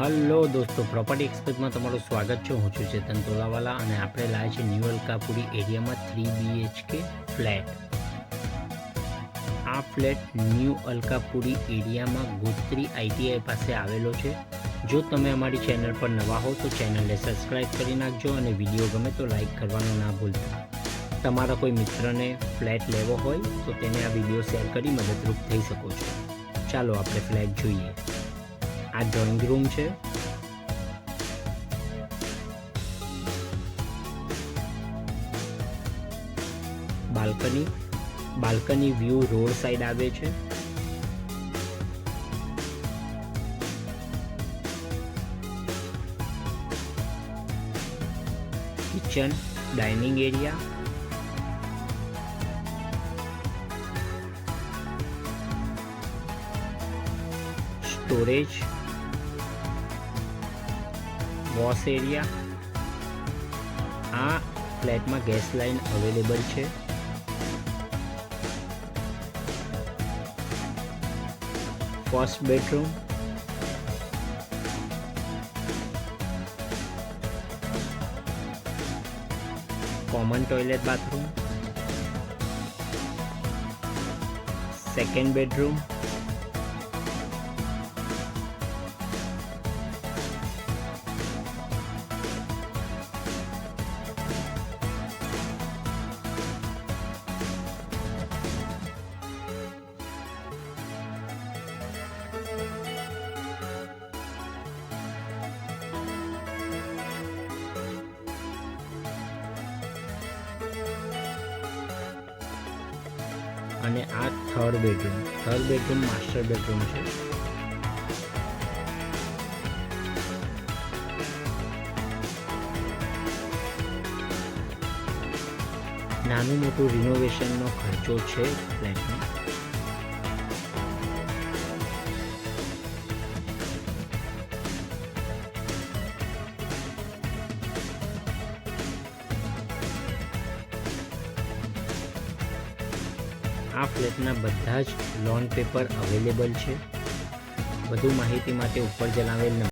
Hello દોસ્તો, property એક્સપર્ટમાં તમારું સ્વાગત છે. હું છું ચેતન તોલાવાલા અને આપણે લાવ્યા છે ન્યૂ અલકાપુરી એરિયામાં 3 BHK ફ્લેટ. આ ફ્લેટ ન્યૂ અલકાપુરી એરિયામાં ગોત્રી ITI પાસે આવેલો છે. જો તમે અમારી ચેનલ પર નવા હો તો ચેનલને સબસ્ક્રાઈબ કરી નાખજો અને વિડીયો ગમે તો લાઈક કરવાનું ના ભૂલતા. તમારા કોઈ મિત્રને ફ્લેટ લેવો હોય તો તેને આ વિડીયો શેર કરી મદદરૂપ થઈ શકો છો. ચાલો આપણે ફ્લેટ જોઈએ. આ ડ્રોઈંગ રૂમ છે. બાલ્કની વ્યૂ રોડ સાઈડ આવે છે. Kitchen, dining area, storage, wash area. આ ફ્લેટમાં ગેસ લાઇન અવેલેબલ છે. First bedroom, common toilet bathroom, second bedroom, અને આ થર્ડ બેડરૂમ માસ્ટર બેડરૂમ છે. નાનું મોટું રિનોવેશનનો ખર્ચો છે ફ્લેટમાં. આ ફ્લેટના બધા જ લોન પેપર અવેલેબલ છે. વધુ માહિતી માટે ઉપર જણાવેલ